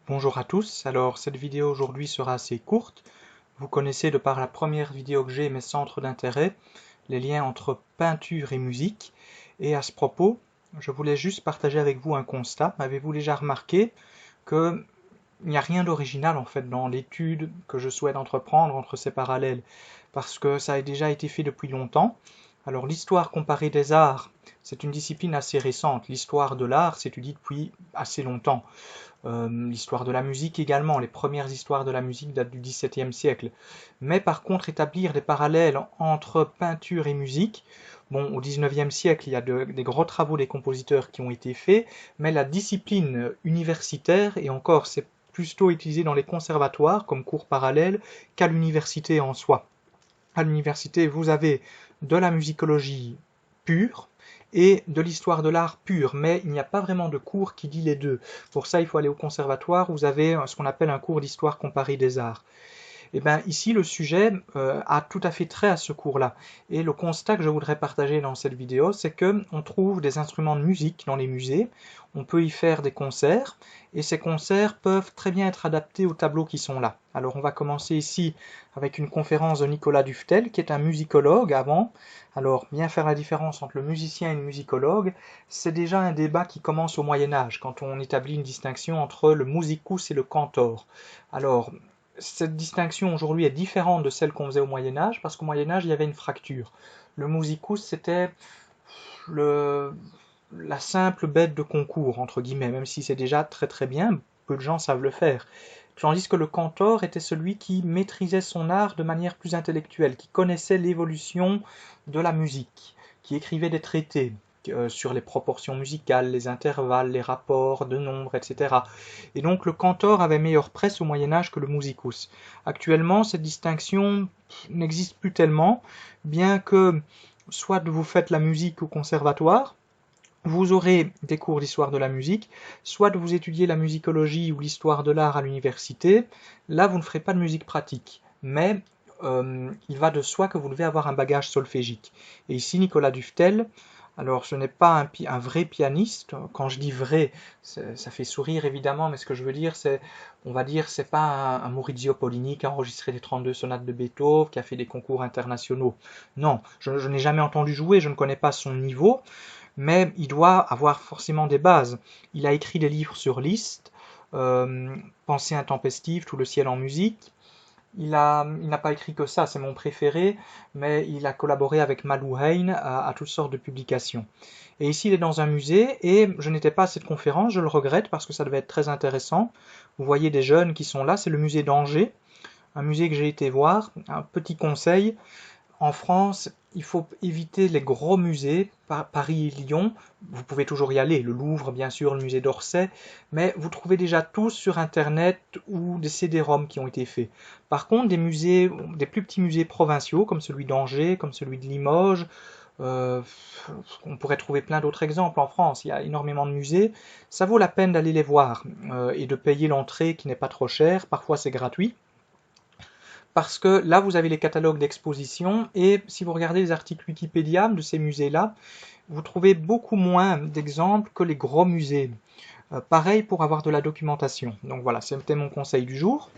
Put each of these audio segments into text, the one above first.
Bonjour à tous, alors cette vidéo aujourd'hui sera assez courte. Vous connaissez de par la première vidéo que j'ai mes centres d'intérêt, les liens entre peinture et musique. Et à ce propos, je voulais juste partager avec vous un constat. Avez-vous déjà remarqué qu'il n'y a rien d'original en fait dans l'étude que je souhaite entreprendre entre ces parallèles? Parce que ça a déjà été fait depuis longtemps. Alors l'histoire comparée des arts, c'est une discipline assez récente. L'histoire de l'art s'étudie depuis assez longtemps. L'histoire de la musique également, les premières histoires de la musique datent du XVIIe siècle. Mais par contre, établir des parallèles entre peinture et musique, bon, au XIXe siècle, il y a des gros travaux des compositeurs qui ont été faits, mais la discipline universitaire, et encore, c'est plutôt utilisé dans les conservatoires comme cours parallèles qu'à l'université en soi. À l'université, vous avez de la musicologie pure et de l'histoire de l'art pure, mais il n'y a pas vraiment de cours qui dit les deux. Pour ça, il faut aller au conservatoire, vous avez ce qu'on appelle un cours d'histoire comparée des arts. Et bien ici, le sujet a tout à fait trait à ce cours-là. Et le constat que je voudrais partager dans cette vidéo, c'est qu'on trouve des instruments de musique dans les musées, on peut y faire des concerts, et ces concerts peuvent très bien être adaptés aux tableaux qui sont là. Alors on va commencer ici avec une conférence de Nicolas Duftel, qui est un musicologue avant. Alors bien faire la différence entre le musicien et le musicologue, c'est déjà un débat qui commence au Moyen-Âge, quand on établit une distinction entre le musicus et le cantor. Alors, cette distinction aujourd'hui est différente de celle qu'on faisait au Moyen Âge, parce qu'au Moyen Âge, il y avait une fracture. Le musicus, c'était le, la simple bête de concours, entre guillemets, même si c'est déjà très très bien, peu de gens savent le faire. Tandis que le cantor était celui qui maîtrisait son art de manière plus intellectuelle, qui connaissait l'évolution de la musique, qui écrivait des traités sur les proportions musicales, les intervalles, les rapports de nombres, etc. Et donc le cantor avait meilleure presse au Moyen Âge que le musicus. Actuellement, cette distinction n'existe plus tellement, bien que soit vous faites la musique au conservatoire, vous aurez des cours d'histoire de la musique, soit vous étudiez la musicologie ou l'histoire de l'art à l'université, là vous ne ferez pas de musique pratique, mais il va de soi que vous devez avoir un bagage solfégique. Et ici Nicolas Duftel, alors ce n'est pas un vrai pianiste, quand je dis vrai, ça fait sourire évidemment, mais ce que je veux dire c'est, on va dire, c'est pas un Maurizio Pollini qui a enregistré les 32 sonates de Beethoven, qui a fait des concours internationaux. Non, je n'ai jamais entendu jouer, je ne connais pas son niveau, mais il doit avoir forcément des bases. Il a écrit des livres sur Liszt, Pensée intempestive, Tout le ciel en musique. Il n'a pas écrit que ça, c'est mon préféré, mais il a collaboré avec Malou Hein à toutes sortes de publications. Et ici, il est dans un musée, et je n'étais pas à cette conférence, je le regrette parce que ça devait être très intéressant. Vous voyez des jeunes qui sont là, c'est le musée d'Angers, un musée que j'ai été voir. Un petit conseil, en France, il faut éviter les gros musées, Paris et Lyon. Vous pouvez toujours y aller, le Louvre bien sûr, le musée d'Orsay, mais vous trouvez déjà tous sur internet ou des CD-ROM qui ont été faits. Par contre, des musées, des plus petits musées provinciaux comme celui d'Angers, comme celui de Limoges, euh, on pourrait trouver plein d'autres exemples en France, il y a énormément de musées, ça vaut la peine d'aller les voir et de payer l'entrée qui n'est pas trop chère, parfois c'est gratuit parce que là, vous avez les catalogues d'exposition et si vous regardez les articles Wikipédia de ces musées-là, vous trouvez beaucoup moins d'exemples que les gros musées. Pareil pour avoir de la documentation. Donc voilà, c'était mon conseil du jour.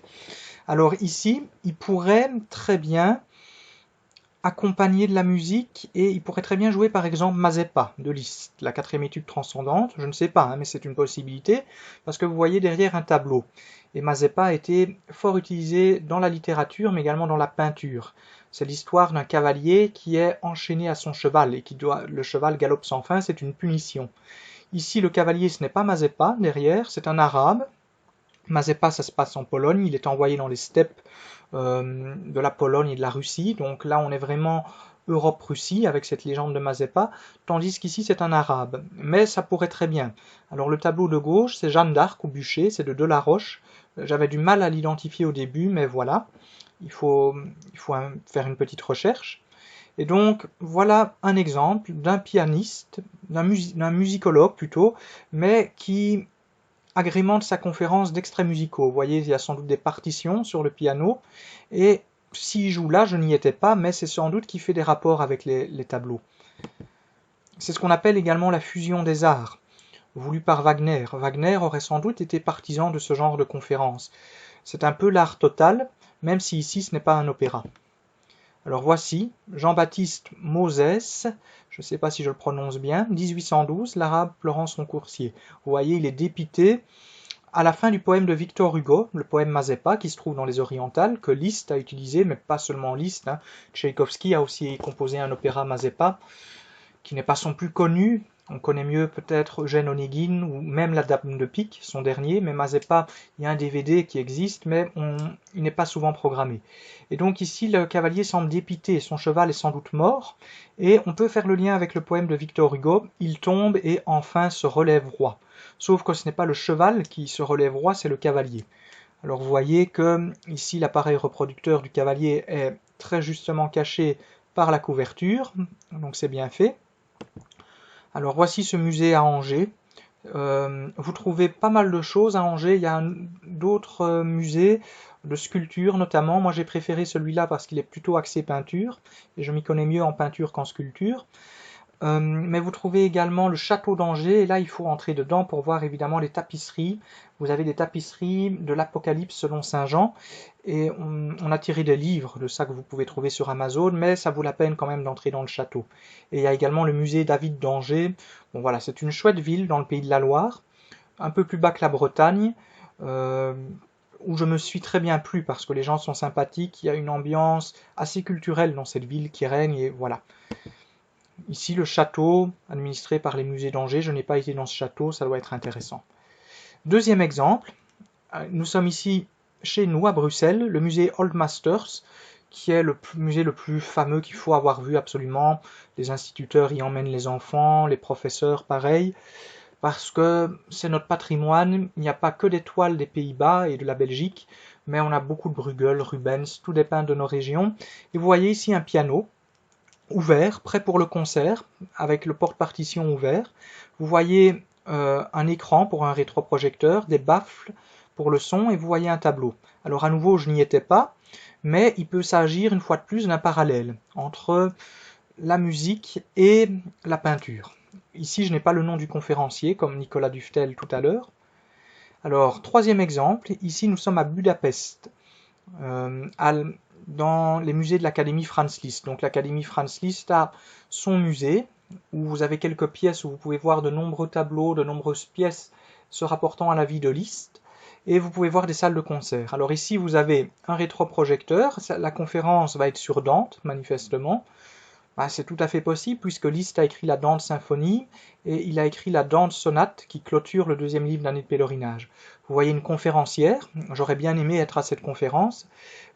Alors ici, il pourrait très bien accompagner de la musique et il pourrait très bien jouer par exemple Mazeppa de Liszt, la quatrième étude transcendante, je ne sais pas, hein, mais c'est une possibilité, parce que vous voyez derrière un tableau. Et Mazeppa a été fort utilisé dans la littérature, mais également dans la peinture. C'est l'histoire d'un cavalier qui est enchaîné à son cheval et le cheval galope sans fin, c'est une punition. Ici, le cavalier, ce n'est pas Mazeppa derrière, c'est un arabe. Mazeppa, ça se passe en Pologne, il est envoyé dans les steppes de la Pologne et de la Russie, donc là on est vraiment Europe-Russie avec cette légende de Mazeppa, tandis qu'ici c'est un arabe, mais ça pourrait très bien. Alors le tableau de gauche c'est Jeanne d'Arc au bûcher, c'est de Delaroche, j'avais du mal à l'identifier au début, mais voilà, il faut faire une petite recherche. Et donc voilà un exemple d'un pianiste, d'un musicologue plutôt, mais qui agrémente sa conférence d'extraits musicaux. Vous voyez, il y a sans doute des partitions sur le piano, et s'il joue là, je n'y étais pas, mais c'est sans doute qu'il fait des rapports avec les tableaux. C'est ce qu'on appelle également la fusion des arts. voulu par Wagner. Wagner aurait sans doute été partisan de ce genre de conférence. C'est un peu l'art total, même si ici ce n'est pas un opéra. Alors voici Jean-Baptiste Moses, je ne sais pas si je le prononce bien, 1812, l'arabe pleurant son coursier. Vous voyez, il est dépité à la fin du poème de Victor Hugo, le poème Mazeppa, qui se trouve dans les Orientales, que Liszt a utilisé, mais pas seulement Liszt. Tchaïkovski a aussi composé un opéra Mazeppa, qui n'est pas son plus connu. On connaît mieux peut-être Eugène Onégine ou même La Dame de Pique, son dernier, mais Mazeppa, il y a un DVD qui existe, mais il n'est pas souvent programmé. Et donc ici, le cavalier semble dépité, son cheval est sans doute mort, et on peut faire le lien avec le poème de Victor Hugo, il tombe et enfin se relève roi. Sauf que ce n'est pas le cheval qui se relève roi, c'est le cavalier. Alors vous voyez que ici l'appareil reproducteur du cavalier est très justement caché par la couverture, donc c'est bien fait. Alors voici ce musée à Angers. Vous trouvez pas mal de choses à Angers, il y a d'autres musées de sculpture notamment. Moi j'ai préféré celui-là parce qu'il est plutôt axé peinture, et je m'y connais mieux en peinture qu'en sculpture. Mais vous trouvez également le château d'Angers, et là il faut entrer dedans pour voir évidemment les tapisseries. Vous avez des tapisseries de l'Apocalypse selon Saint Jean, et on a tiré des livres de ça que vous pouvez trouver sur Amazon, mais ça vaut la peine quand même d'entrer dans le château. Et il y a également le musée David d'Angers. Bon voilà, c'est une chouette ville dans le pays de la Loire, un peu plus bas que la Bretagne, où je me suis très bien plu parce que les gens sont sympathiques, il y a une ambiance assez culturelle dans cette ville qui règne, et voilà. Ici, le château, administré par les musées d'Angers, je n'ai pas été dans ce château, ça doit être intéressant. Deuxième exemple, nous sommes ici chez nous à Bruxelles, le musée Old Masters, qui est le musée le plus fameux qu'il faut avoir vu absolument. Les instituteurs y emmènent les enfants, les professeurs pareil, parce que c'est notre patrimoine. Il n'y a pas que des toiles des Pays-Bas et de la Belgique, mais on a beaucoup de Bruegel, Rubens, tout dépend de nos régions. Et vous voyez ici un piano ouvert, prêt pour le concert, avec le porte-partition ouvert. Vous voyez un écran pour un rétroprojecteur, des baffles pour le son, et vous voyez un tableau. Alors à nouveau, je n'y étais pas, mais il peut s'agir une fois de plus d'un parallèle entre la musique et la peinture. Ici, je n'ai pas le nom du conférencier, comme Nicolas Duftel tout à l'heure. Alors, troisième exemple, ici nous sommes à Budapest, dans les musées de l'Académie Franz Liszt. Donc l'Académie Franz Liszt a son musée, où vous avez quelques pièces où vous pouvez voir de nombreux tableaux, de nombreuses pièces se rapportant à la vie de Liszt, et vous pouvez voir des salles de concert. Alors ici vous avez un rétroprojecteur, la conférence va être sur Dante, manifestement. C'est tout à fait possible puisque Liszt a écrit la Dante Symphonie et il a écrit la Dante Sonate qui clôture le deuxième livre d'année de pèlerinage. Vous voyez une conférencière, j'aurais bien aimé être à cette conférence.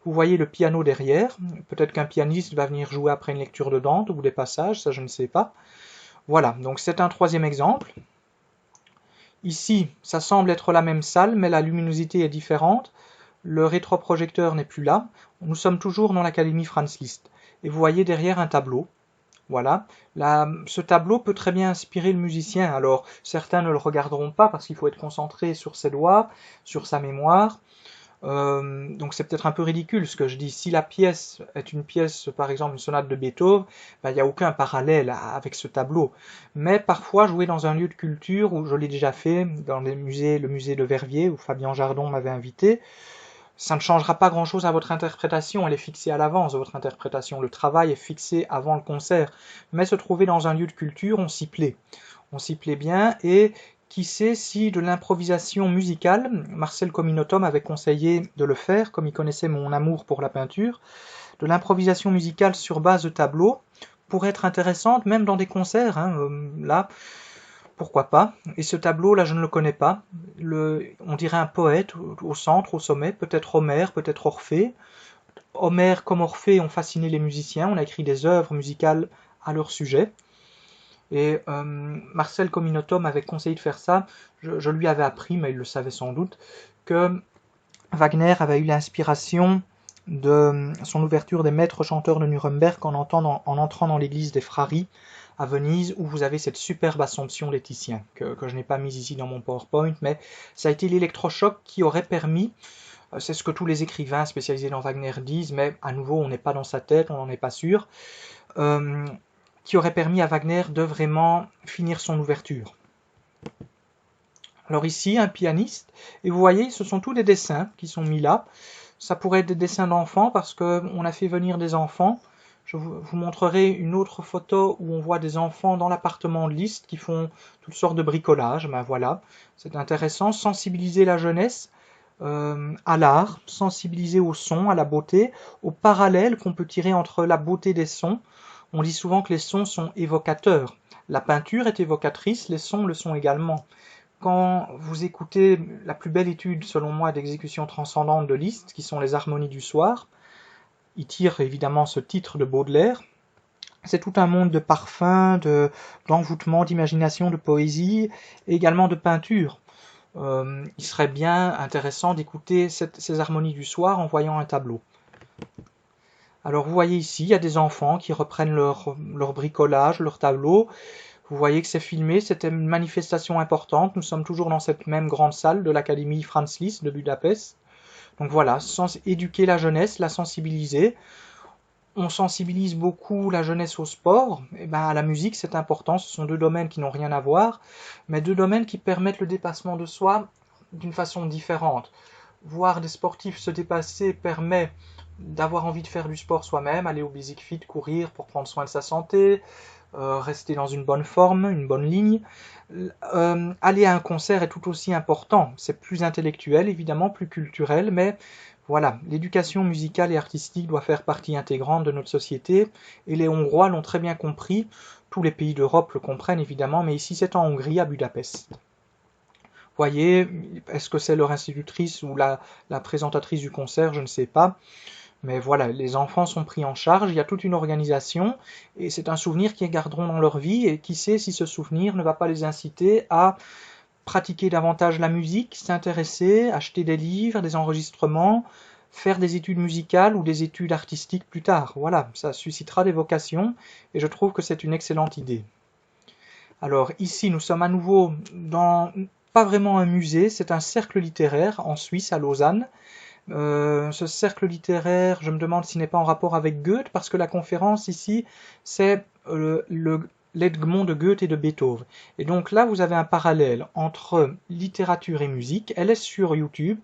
Vous voyez le piano derrière, peut-être qu'un pianiste va venir jouer après une lecture de Dante ou des passages, ça je ne sais pas. Voilà, donc c'est un troisième exemple. Ici, ça semble être la même salle, mais la luminosité est différente. Le rétroprojecteur n'est plus là. Nous sommes toujours dans l'Académie Franz Liszt. Et vous voyez derrière un tableau. Voilà. Ce tableau peut très bien inspirer le musicien. Alors, certains ne le regarderont pas parce qu'il faut être concentré sur ses doigts, sur sa mémoire. Donc c'est peut-être un peu ridicule ce que je dis. Si la pièce est une pièce, par exemple une sonate de Beethoven, il n'y a aucun parallèle avec ce tableau. Mais parfois jouer dans un lieu de culture, où je l'ai déjà fait, dans les musées, le musée de Verviers, où Fabien Jardon m'avait invité, ça ne changera pas grand-chose à votre interprétation, elle est fixée à l'avance, votre interprétation. Le travail est fixé avant le concert. Mais se trouver dans un lieu de culture, on s'y plaît. On s'y plaît bien, et qui sait si de l'improvisation musicale, Marcel Cominotom avait conseillé de le faire, comme il connaissait mon amour pour la peinture, de l'improvisation musicale sur base de tableaux, pourrait être intéressante, même dans des concerts, là, pourquoi pas. Et ce tableau, là, je ne le connais pas. On dirait un poète au centre, au sommet, peut-être Homère, peut-être Orphée. Homère comme Orphée ont fasciné les musiciens, on a écrit des œuvres musicales à leur sujet. Et Marcel Cominotom avait conseillé de faire ça. Je lui avais appris, mais il le savait sans doute, que Wagner avait eu l'inspiration de son ouverture des Maîtres chanteurs de Nuremberg en entrant dans l'église des Frari à Venise, où vous avez cette superbe Assomption des Titien, que je n'ai pas mise ici dans mon PowerPoint, mais ça a été l'électrochoc qui aurait permis, c'est ce que tous les écrivains spécialisés dans Wagner disent, mais à nouveau on n'est pas dans sa tête, on n'en est pas sûr, qui aurait permis à Wagner de vraiment finir son ouverture. Alors ici, un pianiste, et vous voyez, ce sont tous des dessins qui sont mis là. Ça pourrait être des dessins d'enfants parce qu'on a fait venir des enfants. Je vous montrerai une autre photo où on voit des enfants dans l'appartement de Liszt qui font toutes sortes de bricolage. Ben voilà, c'est intéressant. Sensibiliser la jeunesse à l'art, sensibiliser au son, à la beauté, au parallèle qu'on peut tirer entre la beauté des sons. On dit souvent que les sons sont évocateurs. La peinture est évocatrice, les sons le sont également. Quand vous écoutez la plus belle étude, selon moi, d'exécution transcendante de Liszt, qui sont les harmonies du soir, il tire évidemment ce titre de Baudelaire. C'est tout un monde de parfums, d'envoûtement, d'imagination, de poésie, et également de peinture. Il serait bien intéressant d'écouter ces harmonies du soir en voyant un tableau. Alors vous voyez ici, il y a des enfants qui reprennent leur bricolage, leur tableau. Vous voyez que c'est filmé, c'était une manifestation importante. Nous sommes toujours dans cette même grande salle de l'Académie Franz Liszt de Budapest. Donc voilà, éduquer la jeunesse, la sensibiliser. On sensibilise beaucoup la jeunesse au sport. Et ben, à la musique, c'est important. Ce sont deux domaines qui n'ont rien à voir, mais deux domaines qui permettent le dépassement de soi d'une façon différente. Voir des sportifs se dépasser permet d'avoir envie de faire du sport soi-même, aller au Basic Fit, courir pour prendre soin de sa santé, rester dans une bonne forme, une bonne ligne. Aller à un concert est tout aussi important. C'est plus intellectuel, évidemment, plus culturel, mais voilà, l'éducation musicale et artistique doit faire partie intégrante de notre société, et les Hongrois l'ont très bien compris. Tous les pays d'Europe le comprennent évidemment, mais ici c'est en Hongrie, à Budapest. Voyez, est-ce que c'est leur institutrice ou la présentatrice du concert, je ne sais pas. Mais voilà, les enfants sont pris en charge, il y a toute une organisation, et c'est un souvenir qu'ils garderont dans leur vie, et qui sait si ce souvenir ne va pas les inciter à pratiquer davantage la musique, s'intéresser, acheter des livres, des enregistrements, faire des études musicales ou des études artistiques plus tard. Voilà, ça suscitera des vocations, et je trouve que c'est une excellente idée. Alors ici, nous sommes à nouveau dans, pas vraiment un musée, c'est un cercle littéraire en Suisse, à Lausanne. Ce cercle littéraire, je me demande s'il n'est pas en rapport avec Goethe, parce que la conférence ici, c'est l'Edmond de Goethe et de Beethoven. Et donc là, vous avez un parallèle entre littérature et musique. Elle est sur YouTube.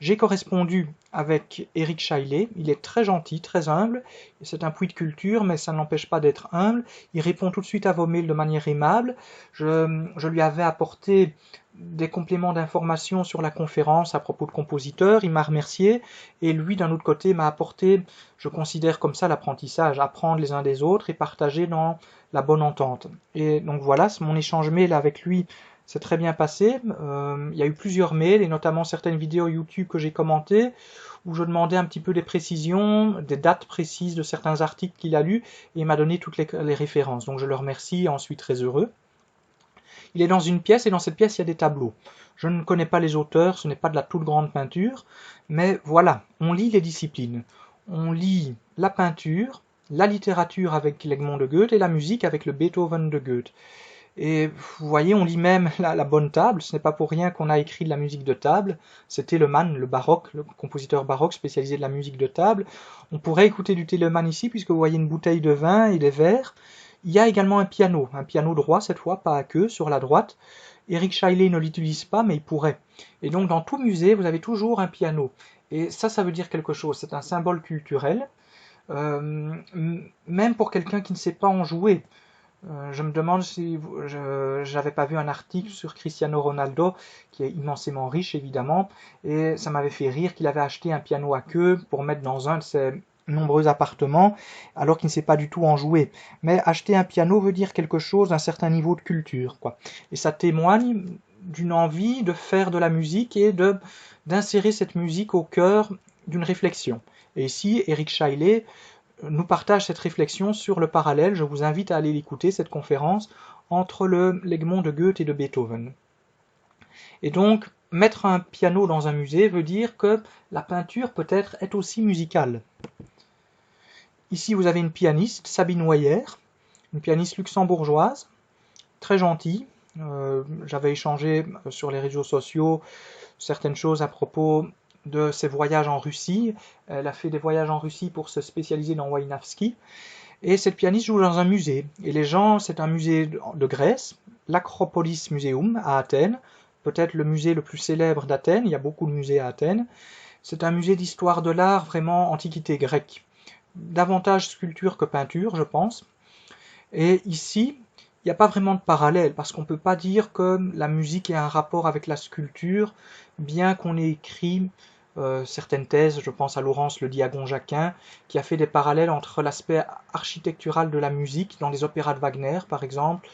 J'ai correspondu avec Eric Chaillet. Il est très gentil, très humble. C'est un puits de culture, mais ça ne l'empêche pas d'être humble. Il répond tout de suite à vos mails de manière aimable. Je lui avais apporté des compléments d'informations sur la conférence à propos de compositeurs, il m'a remercié, et lui d'un autre côté m'a apporté, je considère comme ça l'apprentissage, apprendre les uns des autres et partager dans la bonne entente. Et donc voilà, mon échange mail avec lui s'est très bien passé. Il y a eu plusieurs mails, et notamment certaines vidéos YouTube que j'ai commentées, où je demandais un petit peu des précisions, des dates précises de certains articles qu'il a lus, et il m'a donné toutes les références. Donc je le remercie et en suis très heureux. Il est dans une pièce, et dans cette pièce, il y a des tableaux. Je ne connais pas les auteurs, ce n'est pas de la toute grande peinture, mais voilà, on lit les disciplines. On lit la peinture, la littérature avec l'Egmont de Goethe, et la musique avec le Beethoven de Goethe. Et vous voyez, on lit même la bonne table, ce n'est pas pour rien qu'on a écrit de la musique de table. C'est Telemann, le baroque, le compositeur baroque spécialisé de la musique de table. On pourrait écouter du Telemann ici, puisque vous voyez une bouteille de vin et des verres. Il y a également un piano droit cette fois, pas à queue, sur la droite. Eric Chaillet ne l'utilise pas, mais il pourrait. Et donc dans tout musée, vous avez toujours un piano. Et ça veut dire quelque chose, c'est un symbole culturel, même pour quelqu'un qui ne sait pas en jouer. Je me demande si je n'avais pas vu un article sur Cristiano Ronaldo, qui est immensément riche évidemment, et ça m'avait fait rire qu'il avait acheté un piano à queue pour mettre dans un de ses nombreux appartements, alors qu'il ne sait pas du tout en jouer. Mais acheter un piano veut dire quelque chose d'un certain niveau de culture, quoi. Et ça témoigne d'une envie de faire de la musique et d'insérer cette musique au cœur d'une réflexion. Et ici, Eric Chaillet nous partage cette réflexion sur le parallèle. Je vous invite à aller l'écouter, cette conférence, entre l'Egmont de Goethe et de Beethoven. Et donc, mettre un piano dans un musée veut dire que la peinture peut-être est aussi musicale. Ici, vous avez une pianiste, Sabine Weyer, une pianiste luxembourgeoise, très gentille. J'avais échangé sur les réseaux sociaux certaines choses à propos de ses voyages en Russie. Elle a fait des voyages en Russie pour se spécialiser dans Wieniawski. Et cette pianiste joue dans un musée. Et les gens, c'est un musée de Grèce, l'Acropolis Museum à Athènes. peut-être le musée le plus célèbre d'Athènes, il y a beaucoup de musées à Athènes. C'est un musée d'histoire de l'art vraiment antiquité grecque. Davantage sculpture que peinture, je pense. Et ici, il n'y a pas vraiment de parallèle, parce qu'on ne peut pas dire que la musique ait un rapport avec la sculpture, bien qu'on ait écrit certaines thèses, je pense à Laurence Le Diagon-Jacquin, qui a fait des parallèles entre l'aspect architectural de la musique, dans les opéras de Wagner par exemple,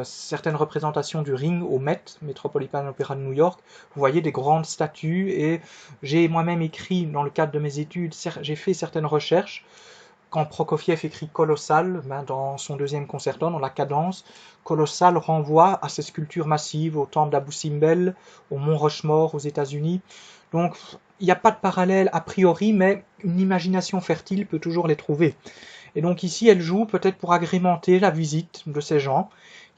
certaines représentations du Ring au Met, Metropolitan Opera de New York, vous voyez des grandes statues, et j'ai moi-même écrit, dans le cadre de mes études, j'ai fait certaines recherches. Quand Prokofiev écrit Colossal, dans son deuxième concerto, dans la cadence, Colossal renvoie à ces sculptures massives, au temple d'Abu Simbel, au mont Rushmore aux États-Unis. Donc, il n'y a pas de parallèle a priori, mais une imagination fertile peut toujours les trouver. Et donc ici, elle joue peut-être pour agrémenter la visite de ces gens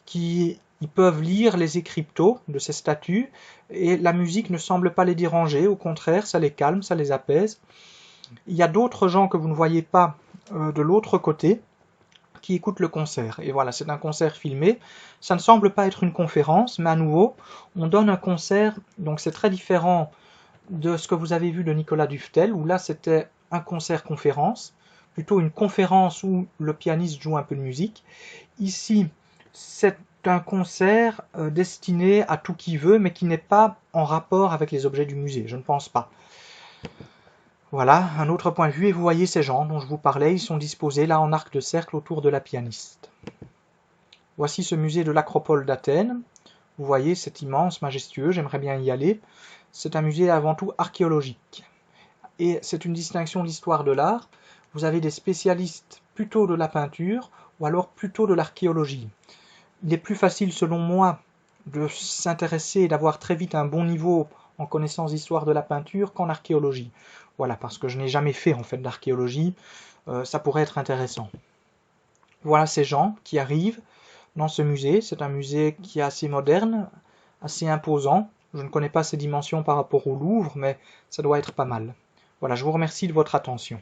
qui ils peuvent lire les écriptos de ces statues, et la musique ne semble pas les déranger, au contraire, ça les calme, ça les apaise. Il y a d'autres gens que vous ne voyez pas de l'autre côté qui écoutent le concert. Et voilà, c'est un concert filmé. Ça ne semble pas être une conférence, mais à nouveau, on donne un concert, donc c'est très différent de ce que vous avez vu de Nicolas Duftel, où là c'était un concert-conférence, plutôt une conférence où le pianiste joue un peu de musique. Ici, c'est un concert destiné à tout qui veut, mais qui n'est pas en rapport avec les objets du musée, je ne pense pas. Voilà, un autre point de vue, et vous voyez ces gens dont je vous parlais, ils sont disposés là en arc de cercle autour de la pianiste. Voici ce musée de l'Acropole d'Athènes. Vous voyez, c'est immense, majestueux, j'aimerais bien y aller. C'est un musée avant tout archéologique. Et c'est une distinction de l'histoire de l'art. Vous avez des spécialistes plutôt de la peinture, ou alors plutôt de l'archéologie. Il est plus facile, selon moi, de s'intéresser et d'avoir très vite un bon niveau en connaissance d'histoire de la peinture qu'en archéologie. Voilà, parce que je n'ai jamais fait en fait d'archéologie, ça pourrait être intéressant. Voilà ces gens qui arrivent dans ce musée. C'est un musée qui est assez moderne, assez imposant. Je ne connais pas ses dimensions par rapport au Louvre, mais ça doit être pas mal. Voilà, je vous remercie de votre attention.